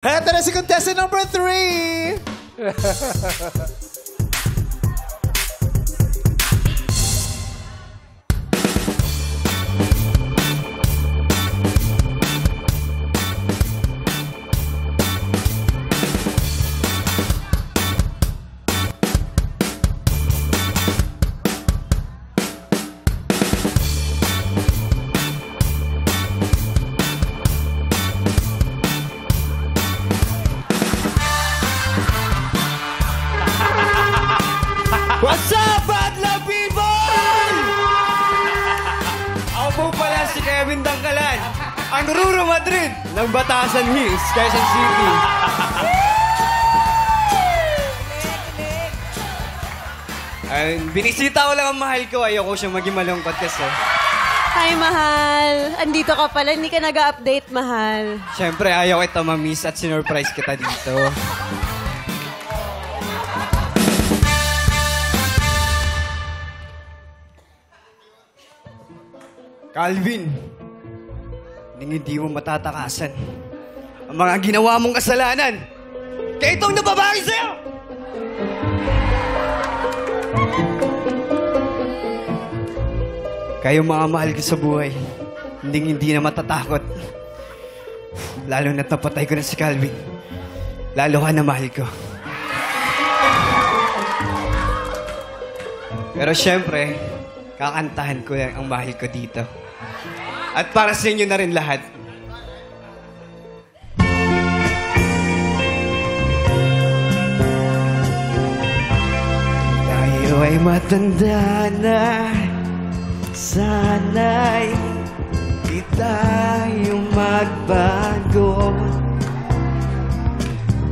Eto na si contestant number 3! What's up, Badla people? Ako po pala si Kevin Dangkalan, ang Ruro Madrid ng Batasan Hills, Quezon City. Binisita ko lang ang mahal ko. Ayoko siya maging malungkot kasi. Hi, mahal. Andito ka pala. Hindi ka nag-update, mahal. Siyempre, ayaw kita ma-miss at sinurprise kita dito. Calvin, hindi mo matatakasan ang mga ginawa mong kasalanan. Kaya itong nababawi sa'yo! Kayo mga mahal ko sa buhay, hindi na matatakot. Lalo na't napatay ko na si Calvin. Lalo ka na mahal ko. Pero syempre, kakantahan ko lang ang mahal ko dito. At para sa inyo na rin lahat. Tayo ay matanda na, sana'y di tayo magbago.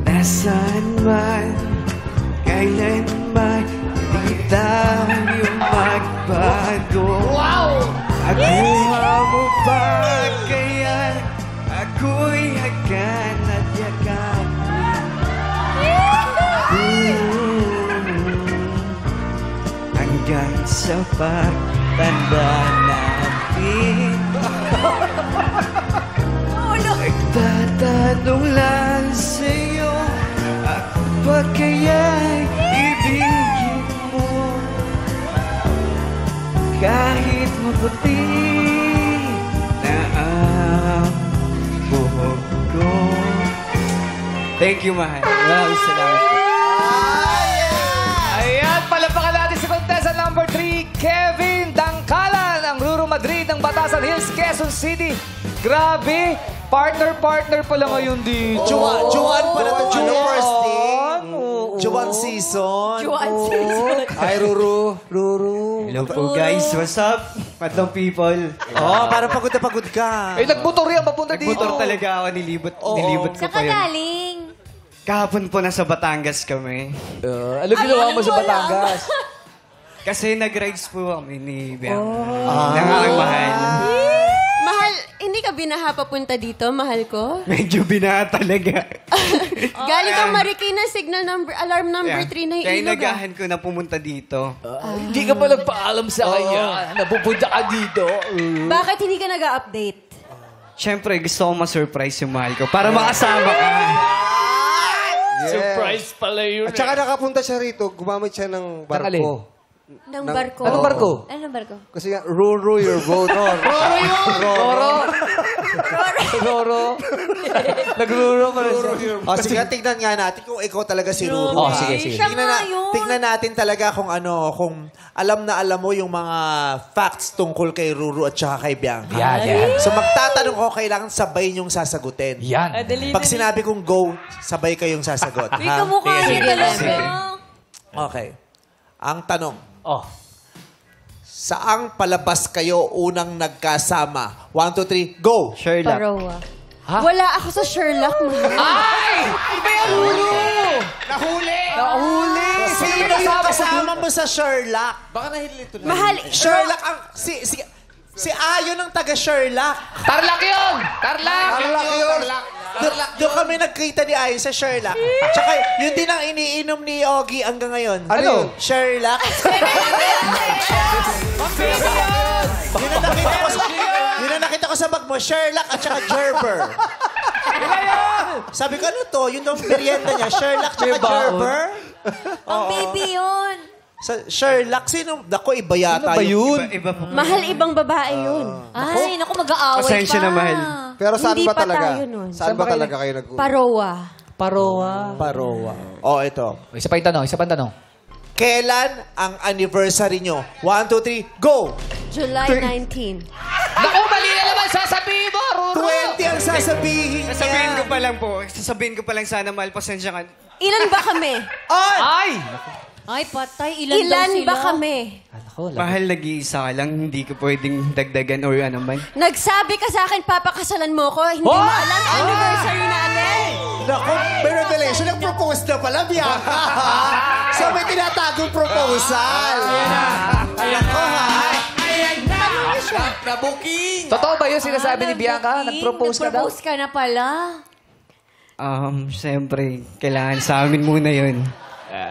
Nasaan man, kailanman, di tayo magbago. Wow! Nakuha mo ba kaya ako'y hagan at yakapin? Hanggang sa pagtanda natin. Nagtatanong lang sa'yo, ako ba kaya'y ibigin mo? Kahit maputi na ang buhok ko. Thank you, mahal. Maraming salamat po. Ayan, palapakan natin si contestant number 3, Kevin Dangkalan, ang Ruro Madrid ng Batasan Hills, Quezon City. Grabe, partner pala ngayon dito. Juwan pa na ito. Juwan first thing. Juwan season. Juwan season. Hi, Ruru. Hello po, guys. What's up? Madlang people. Parang pagod na pagod ka. Eh, nagmotor yan, papunta dito. Motor talaga ako. Nilibot ko Saan pa ka yun. galing? Kahapon po nasa Batangas kami. Ano ginawa mo sa Batangas? Kasi nag-rides po kami ni Biang. Ng aking mahal. Mahal, hindi ka binaha papunta dito, mahal ko? Medyo binaha talaga. Galing kang Marikina, signal number, alarm number 3 na yung Kaya ilog. nagahan ko na pumunta dito. Hindi ka pa nagpaalam sa kanya. Napupunta ka dito. Bakit hindi ka nag-update? Siyempre, gusto ko ma-surprise yung mahal ko para makasama ka. Surprise pala yun. At saka nakapunta siya rito, gumamit siya ng barko. Ng barko. Anong barko? Anong barko? Kasi nga, Ruru your boat. Roro. Nagruro pa rin siya. Sige, tignan nga natin kung ikaw talaga si Ruru. Oh, sige. Siya nga yun. Tignan natin talaga kung kung alam na alam mo yung mga facts tungkol kay Ruru at saka kay Bianca. Yan. So magtatanong ko, kailangan sabay niyong sasagutin. Yan. Pag sinabi kong go, sabay kayong sasagot. Uy, kamukha niya talaga. Okay. Ang tanong, Oh. saang palabas kayo unang nagkasama? 1, 2, 3, go! Sherlock. Parowa. Ha? Wala ako sa Sherlock, mahal. Ay! Iba yung Ruro! Nahuli! Sino yung kasama mo sa Sherlock? Baka nahilito na. Mahal, Sherlock ang... Si Ayon ang taga Sherlock. Tarlac yun! Tarlac! Doon kami nagkita ni Ayon sa Sherlock. Tsaka yun din ang iniinom ni Ogie hanggang ngayon. Ano? Sherlock. Yun ang nakita ko sa bag mo, Sherlock at saka Gerber. Sabi ko, ano to? Yun daw ang merienda niya. Sherlock tsaka Gerber. Ang baby yun. Sa Sherlock, sino? Dako, iba yata Ano ba yun? Iba po. Mahal ibang babae yun. Ay, naku, mag-aaway pa. Pasensya na, mahal. Pero saan Hindi ba pa talaga? tayo nun. Saan ba talaga kayo nag Parowa. Parowa. Parowa. Oh, ito. Isa pa yung tanong. Kailan ang anniversary nyo? 1, 2, 3, go! July 19. Naku, mali na naman sasabihin mo, Ruru! 20 ang sasabihin niya. Sasabihin ko pa lang sana, mahal. Pasensya ka. Ilan ba kami? Ay! Ay! Ay, patay. Ilan daw Ilan sila? ba kami? Mahal, nag-iisa ka lang. Hindi ko pwedeng dagdagan or ano man. Nagsabi ka sa akin, papakasalan mo ko. Hindi mo alam anniversary natin. Naku, may revelation. Nag-propose na pala, Bianca. So may tinatagong proposal. Alam ko, ha? Totoo ba yun sinasabi ni Bianca? Nag-propose ka daw? Nag-propose ka na pala. Siyempre, kailangan sa amin muna yun.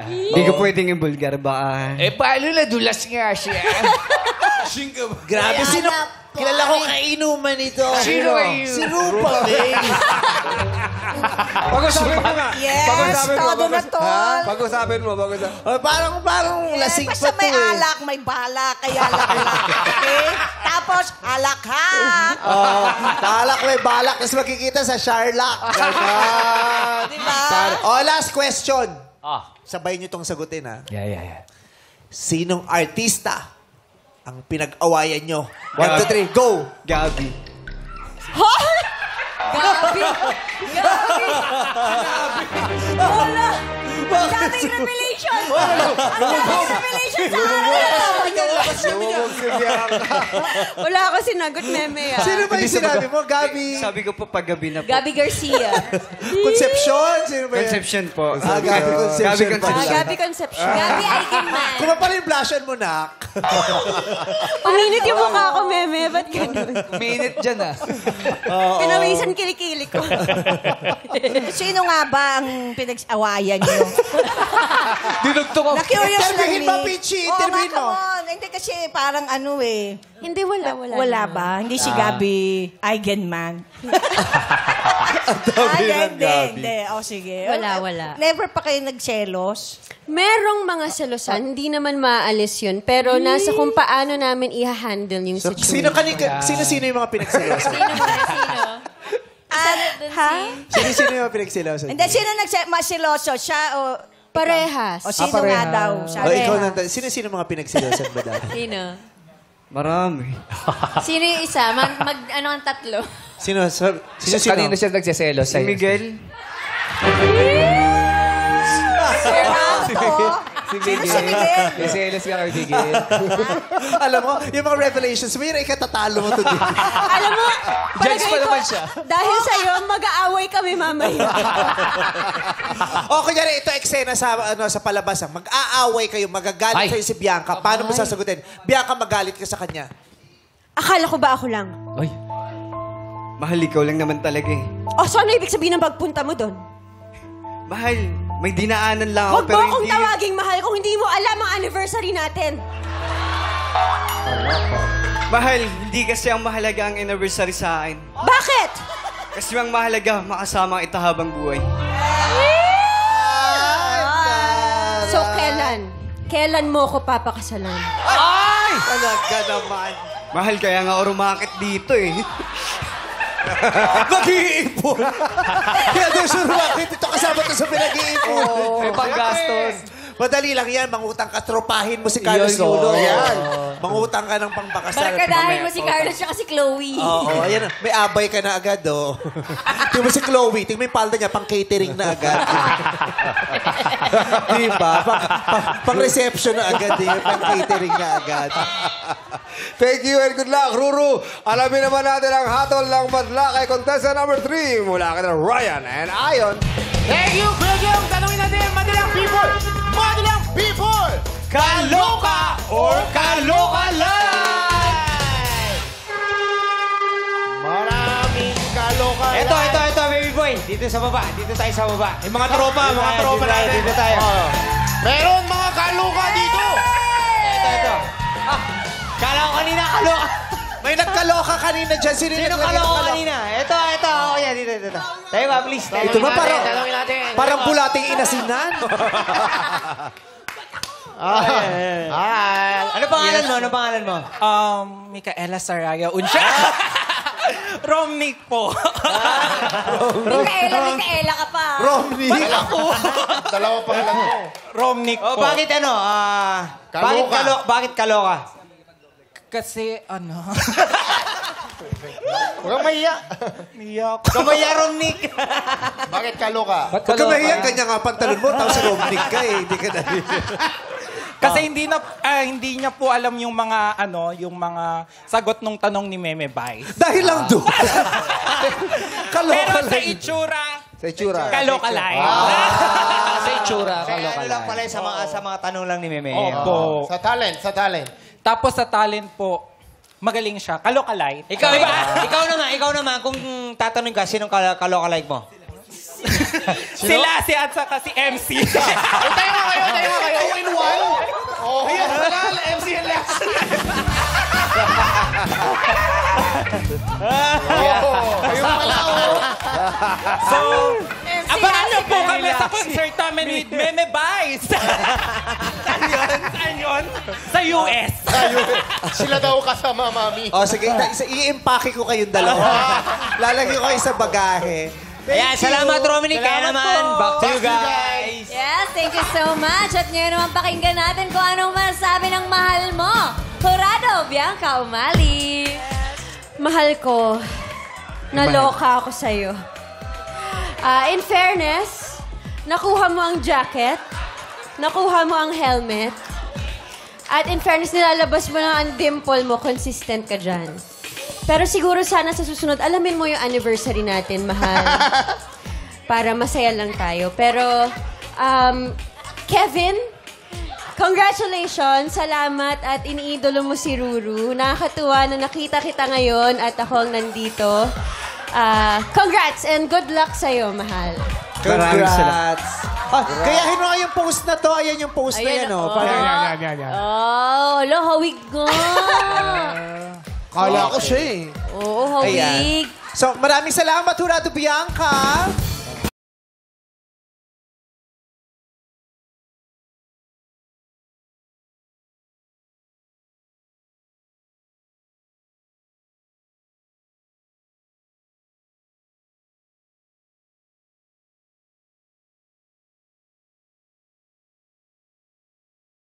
Hindi ko pwedeng ibulgar, baka... paano nadulas nga siya? Grabe, sino? Kilala ko kainuman ito. Sino ba yun? Si Rupa, May. Pag-usapin mo nga. Yes, todo na tol. Pag-usapin mo. Parang lasing pa Basta to may eh. alak, may balak, kaya alak. Okay? Tapos, alak-hak. Oh, balak may balak. Tapos makikita sa Sherlock. Ganon. Diba? Oh, last question. Sabay niyo itong sagutin, ha? Yeah. Sinong artista ang pinag-awayan nyo? 1, 2, 3, go! Gabi. Gabi! Gabi! Wala! Daming revelation! Daming revelation sa Wala ako sinagot, meme. Sino ba yung sinabi mo? Gabi? Sabi ko po paggabi na po. Gabi Garcia. Concepcion? Sino ba yan? Conception po. Gabi Conception. Gabi Conception. Gabi Conception. Gabi Eigenman. Kung pala yung blushan mo, Nak. Uminit yung mukha ko, meme. Ba't ganun? Minute dyan ah. Pinawisan kilikili ko. Sino nga ba ang pinag-awayan niyo? Dinugtong ako. Na-curious lang Interviewin ni... mo, Pichi. Interviewin mo. come on. Hindi kasi parang ano eh. Hindi, wala. Wala ba? Hindi si Gabi Eigenman. Hindi. O sige. Wala. Never pa kayo nagselos? Merong mga selosan, hindi naman maalis yun. Pero nasa kung paano namin i-handle yung So, situation. sino yung mga pinagsilosan? Ha? Sino yung mga pinagsilosan? Hindi, sino masiloso? Siya o... Parehas. O sino nga daw? Siya. O, ikaw nang... Sino mga pinagsilosan ba dati? Sino? Marami. Sino yung isa? Ano ang tatlo? Sino? Kanino siya nagsiselos Si sa'yo? Miguel. Si Miguel. Nagsiselos ka kay Miguel. Alam mo, yung mga revelations mo, yun ay katatalo mo to din. Alam mo, Judge pa palagay naman ko, siya. dahil sa'yo, mag-aaway kami mamaya. O, kunyari, ito eksena sa palabas. Mag-aaway kayo, magagalit Ay. sa'yo si Bianca. Paano mo sasagutin? Bianca, magalit ka sa kanya. Akala ko ba ako lang? Ay. Mahal, ikaw lang naman talaga eh. O, so ano ibig sabihin ng pagpunta mo doon? Mahal, may dinaanan lang ako Huwag pero mo akong hindi... tawaging mahal kung hindi mo alam ang anniversary natin. Mahal, hindi kasi ang mahalaga ang anniversary sa akin. Bakit? Kasi ang mahalaga, makasama ang itahabang buhay. So, kailan? Kailan mo ko papakasalan? Ay! Talaga naman. Mahal, kaya nga ako rumakit dito eh. Mag-iipon. Kaya doon siya rumakit. Ito kasama to sa pinag-iipon. May panggastos. Madali lang yan. Mangutang ka, tropahin mo si Carlos Yun, Yulo. oo. Yan. Mangutang ka ng pangpakasal. Barkadahin mo si Carlos at si Chloe. Oo, ayan. May abay ka na agad, oh. Tingnan mo si Chloe. Tingnan mo yung palda niya, pang-catering na agad. Diba? Pang-reception na agad. Pang-catering na agad. Thank you and good luck, Ruru. Alamin naman natin ang hatol ng madla kay contestant number 3 mula kay Ryan and Ayon. Thank you, Belgium! Tanungin natin, Madilang People! Madilang People! Kaloka or Kaloka Live! Maraming Kaloka Live! Ito, baby boy. Dito sa baba. Dito tayo sa baba. Yung mga tropa natin. Dito tayo. Meron mga Kaloka dito! Ito. Kala ko kanina kaloka. May nagkaloka kanina dyan. Sino Sino naglagay ng kaloka kaloka? kanina? Ito. Oh, yan, dito. Tayo ba, please? Ito ba parang bulating inasinan? Ano pangalan mo? Micaela Saraya Unsha. Romnick po. Micaela ka pa. Romney. Dalawa pa lang mo. Romnick Oh, po. bakit ano? Bakit kaloka? Kasi Huwag kang mahiya. niyak. Kumaya Romnick. Bakit kaloka? Ba't Huwag ka kaloka? mahiya, ganyan nga pantalon mo, tapos Romney ka eh. Hindi ka na. Kasi hindi niya po alam yung mga sagot nung tanong ni Meme Vice. Dahil lang doon. Kaloka Pero sa lang. itsura, Sa itsura. kaloka lang. Sa itsura, Kaya kaloka ano lang pala sa mga tanong lang ni Meme. Opo. Sa talent. Tapos sa talent po, magaling siya. Kaloka light. Ikaw naman, kung tatanungin ka, sinong kaloka like mo? Sila si at saka si MC. Tayo nga kayo. 2 in 1. Oh, ayan. Wala. MC and Lex. Ayun pala, oh. So, abangan niyo po kami sa concert namin with Meme Vice. Saan yun? Sa US. Sila daw kasama, mami. O sige, i-empake ko kayong dalawa. Lalagyan ko kayo sa bagahe. Ayan, salamat Romnick. Kaya naman, back to you guys. Yes, thank you so much. At ngayon naman pakinggan natin kung anong masasabi ng mahal mo. Jurado, Bianca Umali. Mahal ko, naloka ako sa'yo. In fairness, nakuha mo ang jacket, nakuha mo ang helmet, at in fairness, nilalabas mo na ang dimple mo, consistent ka dyan. Pero siguro sana sa susunod, alamin mo yung anniversary natin, mahal. Para masaya lang tayo. Pero, Kevin, congratulations, salamat at iniidolo mo si Ruru. Nakakatuwa na nakita kita ngayon at ako ang nandito. Congrats and good luck sa'yo, mahal. Congrats. Gayahin mo nga yung post na to. Ayan yung post na yan, oh. Yan. Oh, lo, hawig nga. Kala ko siya eh. Oo, hawig. So, maraming salamat, Jurado Bianca.